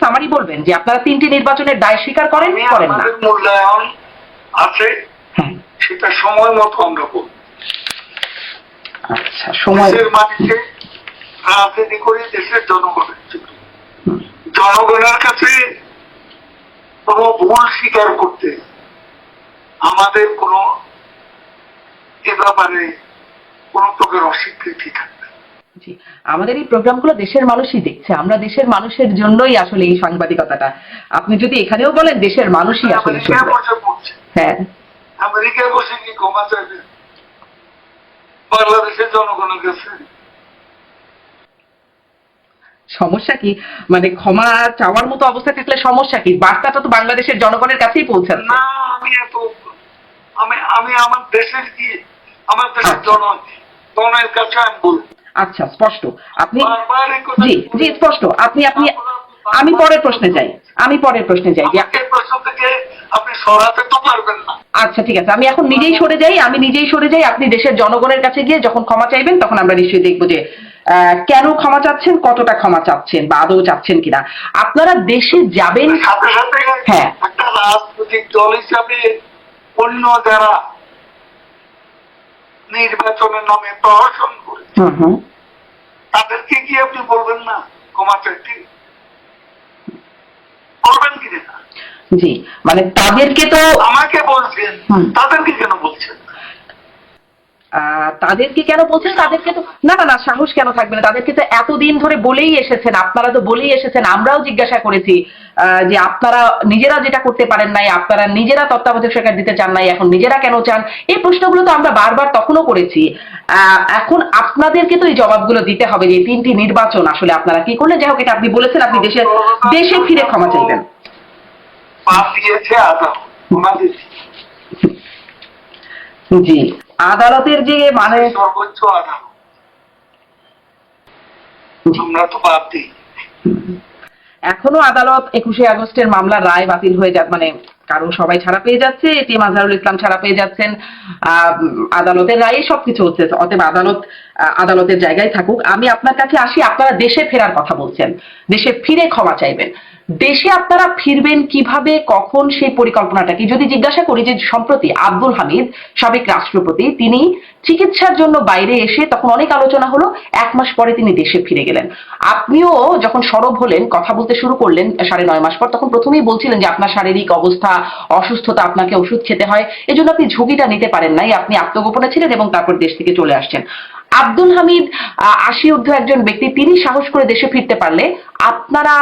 Summary বলবেন যে আপনারা 3টি নির্বাচনের দায় স্বীকার করেন করেন না? মূল্যায়ন আছে, সেটা সময় মতো আমরা করব। আচ্ছা, সময় দেশের মাটিতে রাজনীতি করে দেশের জনগণের জন্য, জনগণের কাছে কোনো ভুল স্বীকার করতে আমাদের কোনো এ ব্যাপারে কোন প্রকার অস্বীকৃতি থাকবে। আমাদের এই প্রোগ্রামগুলো দেশের মানুষই দেখছে, আমরা দেশের মানুষের জন্যই আসলে এই সাংবাদিকতাটা। আপনি যদি এখানেও বলেন দেশের মানুষই আসলে হ্যাঁ, আমেরিকায় বসে কি ক্ষমা চাইবে বাংলাদেশের জনগণের কাছে? সমস্যা কি? মানে ক্ষমা চাওয়ার মতো অবস্থা থাকলে সমস্যা কি? বার্তাটা তো বাংলাদেশের জনগণের কাছেই পৌঁছাচ্ছে না। আমি আমার দেশের গিয়ে আমার দেশের জনের কাছে আমি বলবো। আচ্ছা, স্পষ্ট আপনি, জি জি স্পষ্ট আপনি আপনি আমি পরের প্রশ্নে যাই, প্রশ্ন থেকে আপনি সরাতে তো পারবেন না। আচ্ছা ঠিক আছে, আমি এখন নিজেই সরে যাই। আপনি দেশের জনগণের কাছে গিয়ে যখন ক্ষমা চাইবেন তখন আমরা নিশ্চয়ই দেখবো যে কেন ক্ষমা চাচ্ছেন, কতটা ক্ষমা চাচ্ছেন বা আদৌ চাচ্ছেন কিনা। আপনারা দেশে যাবেন সাথে সাথে হ্যাঁ একটা রাজনৈতিক দল হিসাবে অন্য যারা নির্বাচনের নামে প্রহসন করে তাদেরকে কি আপনি বলবেন না ক্ষমা চাইতে? বলবেন কি না? জি, মানে তাদেরকে তো আমাকে বলছেন, তাদেরকে কেন বলছেন? তাদেরকে তো না না না, সাহস কেন থাকবে না? তাদেরকে তো এতদিন ধরে বলেই এসেছেন, আপনারা তো বলেই এসেছেন, আমরাও জিজ্ঞাসা করেছি যে আপনারা নিজেরা যেটা করতে পারেন নাই, আপনারা নিজেরা তত্ত্বাবধায়ক সরকার দিতে চান নাই, এখন নিজেরা কেন চান? এই প্রশ্নগুলো তো আমরা বারবার তখনও করেছি। এখন আপনাদেরকে তো এই জবাবগুলো দিতে হবে যে 3টি নির্বাচন আসলে আপনারা কি করলেন। যাই হোক, এটা আপনি বলেছেন, আপনি দেশে ফিরে ক্ষমা চাইবেন। জি, আদালতের যে মানে সর্বোচ্চ আদালত আমরা তো বাদ দিই। এখনো আদালত 21শে আগস্টের মামলার রায় বাতিল হয়ে যাচ্ছে, মানে কারণ সবাই ছাড়া পেয়ে যাচ্ছে, এটিএম আজহারুল ইসলাম ছাড়া পেয়ে যাচ্ছেন, আদালতের রায়ে সবকিছু হচ্ছে। অতএব আদালতের জায়গায় থাকুক। আমি আপনার কাছে আসি, আপনারা দেশে ফেরার কথা বলছেন, দেশে ফিরে ক্ষমা চাইবেন। দেশে আপনারা ফিরবেন কিভাবে, কখন, সেই পরিকল্পনাটা কি? যদি জিজ্ঞাসা করি যে সম্প্রতি আব্দুল হামিদ সাবেক রাষ্ট্রপতি, তিনি চিকিৎসার জন্য বাইরে এসে তখন অনেক আলোচনা হলো, 1 মাস পরে তিনি দেশে ফিরে গেলেন। আপনিও যখন সরব হলেন, কথা বলতে শুরু করলেন 9.5 মাস পর, তখন প্রথমেই বলছিলেন যে আপনার শারীরিক অবস্থা, অসুস্থতা, আপনাকে ওষুধ খেতে হয়, এজন্য আপনি ঝুঁকিটা নিতে পারেন নাই, আপনি আত্মগোপনে ছিলেন এবং তারপর দেশ থেকে চলে আসছেন। আব্দুল হামিদ 80 ঊর্ধ্ব একজন ব্যক্তি, তিনি সাহস করে দেশে ফিরতে পারলে আপনারা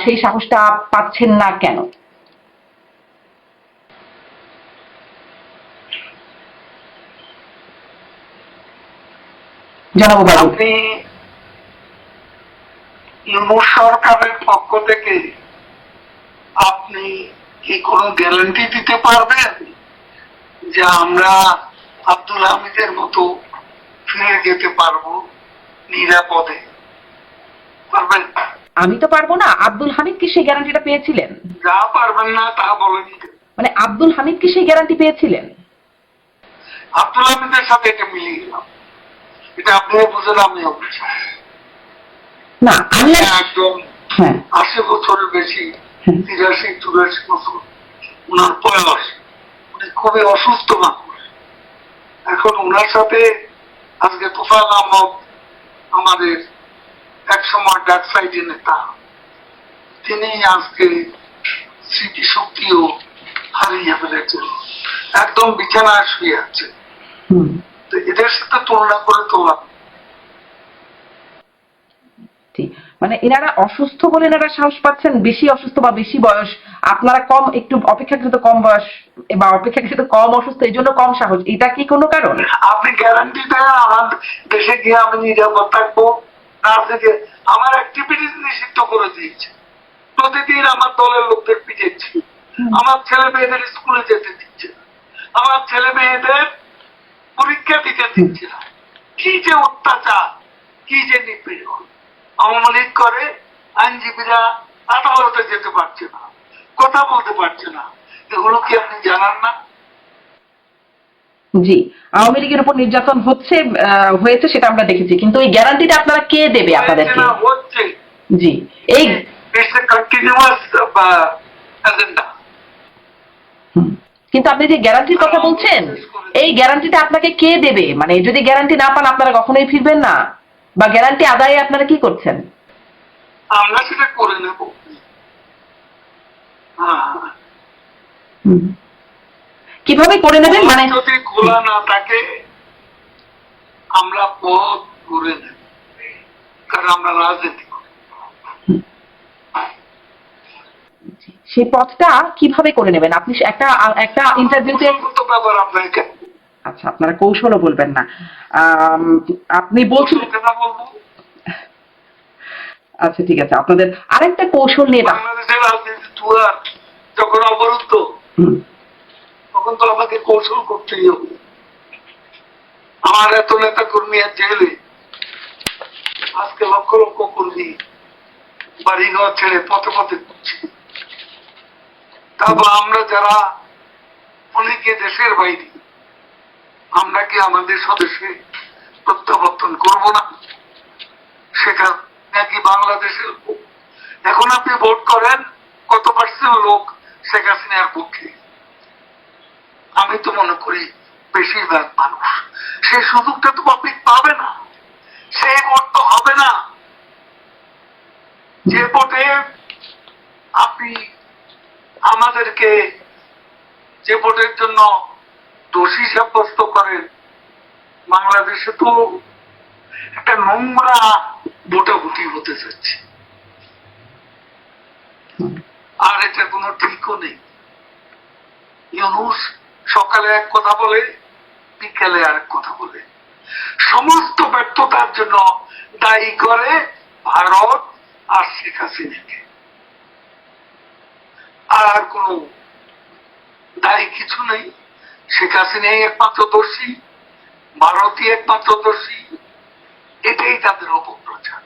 সেই সাহসটা পাচ্ছেন না কেন? জানাবো বাবু। আপনি সরকারের পক্ষ থেকে আপনি কি কোনো গ্যারান্টি দিতে পারবেন যে আমরা আব্দুল হামিদের মতো ফিরে যেতে পারবো নিরাপদে? পারবেন? আমি তো পারবো না। আব্দুল হামিদ কি সেই গ্যারান্টিটা পেয়েছিলেন? যা পারবেন না তা বলেন। মানে আব্দুল হামিদ কি সেই গ্যারান্টি পেয়েছিলেন? আব্দুল হামিদের সাথে এটা মিলিয়ে গেলাম, এটা আপনিও বুঝেন আমিও বুঝি না। আমি একদম 80 বছরের বেশি, 83-84 বছর উনার বয়স, উনি খুবই অসুস্থ মানুষ। এখন উনার সাথে আজকে তোফায়েল আহমদ, আমাদের একসময় ডাক সাইডের নেতা, তিনি আজকে স্মৃতিশক্তিও হারিয়ে ফেলেছেন, একদম বিছানায় শুয়ে আছে। তো এদের সাথে তুলনা করে তোলা, মানে এনারা অসুস্থ বলে এনারা সাহস পাচ্ছেন, বেশি অসুস্থ বা বেশি বয়স, আপনারা কম, একটু অপেক্ষাকৃত কম বয়স বা অপেক্ষাকৃত কম অসুস্থ, এই জন্য কম সাহস, এটা কি কোনো কারণ? আপনি গ্যারান্টি দেন আমার দেশে গিয়ে আমি নিরাপদ থাকবো না? থেকে আমার অ্যাক্টিভিটিস নিষিদ্ধ করে দিয়েছে, প্রতিদিন আমার দলের লোকদের পিটাচ্ছি, আমার ছেলে মেয়েদের স্কুলে যেতে দিচ্ছে, আমার ছেলে মেয়েদের পরীক্ষা দিতে দিচ্ছে না। কি যে অত্যাচার, কি যে নিপীড়ন আওয়ামী লীগ করে। আইনজীবীরা আদালতে যেতে পারছে না, কথা বলতে পারছে না, এগুলো কি আপনি জানান না? জি, আওয়ামী লীগের উপর নির্যাতন হয়েছে, সেটা আমরা দেখেছি, কিন্তু এই গ্যারান্টিটা আপনারা কে দেবে আপনাদেরকে? হচ্ছে। জি, এই ইটস এ কন্টিনিউয়াস এজেন্ডা। কিন্তু আপনি যে গ্যারান্টির কথা বলছেন, এই গ্যারান্টিটা আপনাকে কে দেবে? মানে যদি গ্যারান্টি না পান আপনারা কখনোই ফিরবেন না, বা গ্যারান্টি আদায়ে আপনারা কি করছেন? আমরা সেটা করে নেব। কিভাবে করে নেবেন? মানে যদি খোলা না থাকে আমরা পথ করে নেব, কারণ আমরা রাজনীতি করি। সেই পথটা কিভাবে করে নেবেন? আপনি একটা ইন্টারভিউতে ব্যাপার আপনাকে, আচ্ছা, আপনারা কৌশলও বলবেন না। আপনি বলছেন, বলবো আচ্ছা ঠিক আছে, আপনাদের আরেকটা কৌশল নিয়ে বাংলাদেশের রাজনীতি দুয়ার যখন অবরুদ্ধ তখন তো আমাকে কৌশল করতেই হবে। আমার এত নেতা কর্মী জেলে, আজকে লক্ষ লক্ষ কর্মী বাড়িঘর ছেড়ে পথে পথে ঘুরছে। তারপর আমরা যারা অনেকে দেশের বাইরে, আমরা কি আমাদের স্বদেশে প্রত্যাবর্তন করব না? সেটা নাকি বাংলাদেশের লোক? এখন আপনি ভোট করেন, কত পার্সেন্ট লোক শেখ হাসিনার পক্ষে? আমি তো মনে করি বেশিরভাগ মানুষ। সেই সুযোগটা তো পাবলিক পাবে না, সেই ভোট তো হবে না। যে ভোটে আপনি আমাদেরকে, যে ভোটের জন্য দোষী সাব্যস্ত করেন, বাংলাদেশে তো একটা নোংরা ভোটাভুটি হতে যাচ্ছে, আর এটা কোনো ঠিকও নেই। ইউনূস সকালে এক কথা বলে, বিকেলে আরেক কথা বলে, সমস্ত ব্যর্থতার জন্য দায়ী করে ভারত আর শেখ হাসিনাকে। আর কোনো দায়ী কিছু নেই। শেখ হাসিনাই একমাত্র দোষী, ভারতই একমাত্র দোষী। এটাই তাদের অপপ্রচার।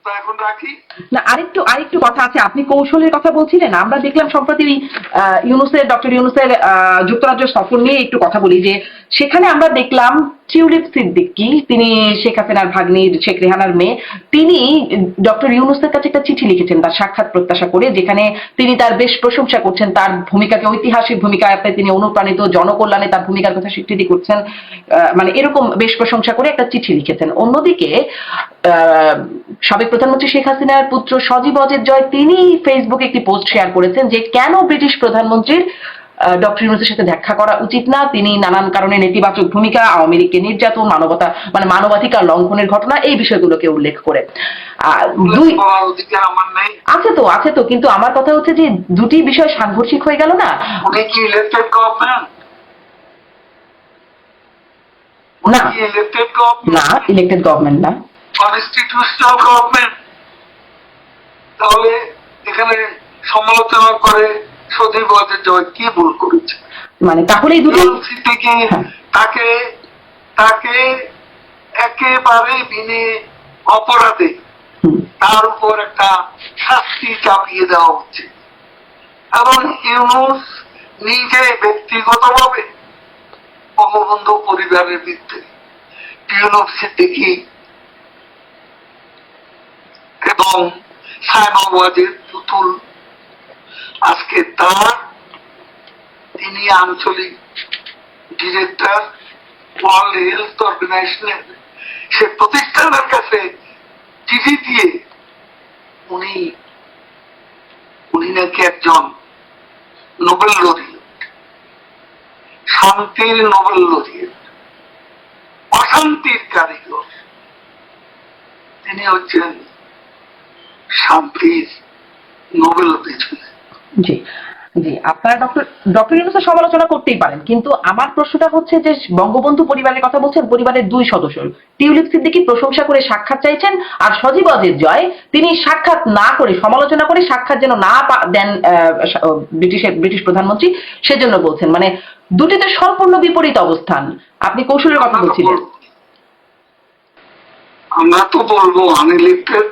তো এখন রাখি না, আরেকটু কথা আছে। আপনি কৌশলের কথা বলছিলেন, আমরা দেখলাম সম্প্রতি ডক্টর ইউনূসের যুক্তরাজ্য সফর নিয়ে একটু কথা বলি, যে সেখানে আমরা দেখলাম টিউলিপ সিদ্দিকী, তিনি শেখ হাসিনার ভাগ্নি শেখ রেহানার মেয়ে, তিনি ডক্টর ইউনূসের কাছে একটা চিঠি লিখেছেন তার সাক্ষাৎ প্রত্যাশা করে, যেখানে তিনি তার বেশ প্রশংসা করছেন, তার ভূমিকাকে, ঐতিহাসিক ভূমিকায় তিনি অনুপ্রাণিত, জনকল্যাণে তার ভূমিকার কথা স্বীকৃতি করছেন, মানে এরকম বেশ প্রশংসা করে একটা চিঠি লিখেছেন। অন্যদিকে সাবেক প্রধানমন্ত্রী শেখ হাসিনার পুত্র সজীব অজের জয়, তিনি ফেসবুকে একটি পোস্ট শেয়ার করেছেন যে কেন ব্রিটিশ প্রধানমন্ত্রীর ডক্টর ইউনূসের সাথে দেখা করা উচিত না, তিনি নানান কারণে নেতিবাচক ভূমিকা, আওয়ামী লীগকে নির্যাতন, মানবাধিকার লঙ্ঘনের ঘটনা, এই বিষয়গুলোকে উল্লেখ করে। আছে তো, কিন্তু আমার কথা হচ্ছে যে দুটি বিষয় সাংঘর্ষিক হয়ে গেল না? না, ইলেক্টেড গভর্নমেন্ট না, কনস্টিটিউশনাল গভর্নমেন্ট। তাহলে এখানে সমালোচনা করে সজীব ওয়াজেদ জয় কি ভুল করেছে? মানে তাহলে এই দুটো থেকে তাকে তাকে একেবারে বিনে অপরাধে তার উপর একটা শাস্তি চাপিয়ে দেওয়া হচ্ছে, এবং ইউনূস নিজে ব্যক্তিগতভাবে বঙ্গবন্ধু পরিবারের বিরুদ্ধে টিউলিপ সিদ্দিকী এবং সাইমন ওয়াজের পুতুল, আজকে তিনি আঞ্চলিক ডিরেক্টর ওয়ার্ল্ড হেলথ অর্গানাইজেশনের, সে প্রতিষ্ঠানের কাছে চিঠি দিয়ে উনি নাকি একজন নোবেল লরিয়েট, শান্তির নোবেল লরিয়েট, অশান্তির কারিগর। তিনি হচ্ছেন শান্তির নোবেল পেয়েছিলেন। জি জি, আপনারা ডক্টর ইউনূসের সমালোচনা করতেই পারেন, কিন্তু আমার প্রশ্নটা হচ্ছে যে বঙ্গবন্ধু পরিবারের কথা বলছেন, পরিবারের দুই সদস্য টিউলিপ সিদ্দিকী প্রশংসা করে সাক্ষাৎ চাইছেন, আর সজীব অজের জয় তিনি সাক্ষাৎ না করে, সমালোচনা করে সাক্ষাৎ যেন না দেন ব্রিটিশ প্রধানমন্ত্রী, সেজন্য বলছেন। মানে দুটিতে সম্পূর্ণ বিপরীত অবস্থান। আপনি কৌশলের কথা বলছিলেন। আমরা তো বলবো আনইলেক্টেড,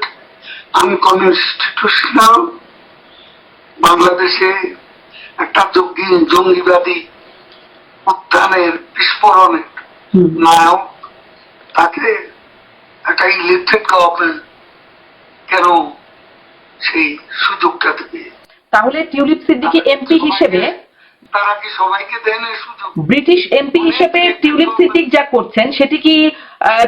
আনকনস্টিটিউশনাল, বাংলাদেশে একটা জঙ্গিবাদী উত্থানের বিস্ফোরণের নায়ক, তাকে একটা ইলেক্টেড গভর্নমেন্ট কেন সেই সুযোগটা দেবে? তাহলে টিউলিপ সিদ্দিকী এমপি হিসেবে, তারা কি সবাইকে দেন এই সুযোগ? ব্রিটিশ এমপি হিসেবে টিউলিপ সিদ্দিক যা করছেন সেটি কি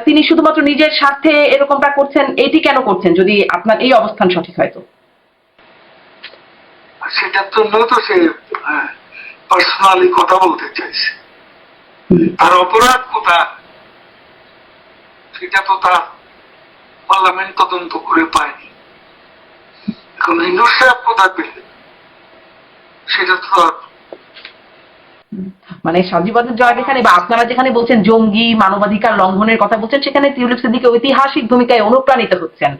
তিনি শুধুমাত্র নিজের স্বার্থে এরকমটা করছেন, এটি কেন করছেন যদি আপনার এই অবস্থান সঠিক হয়? তো সেটার জন্য তো সে পার্সোনালি কথা বলতে চাইছে। তার অপরাধ কোথায় সেটা তো তার পার্লামেন্ট তদন্ত করে পায়নি। এখন ইন্দুর সাহেব কোথায় পেলে সেটা তো মানে সাজিবাদের জয় যেখানে বা আপনারা যেখানে বলছেন জঙ্গি মানবাধিকার লঙ্ঘনের কথা বলছেন, সেখানে টিউলিপ সিদ্দিকী ঐতিহাসিক ভূমিকায় অনুপ্রাণিত হচ্ছেন।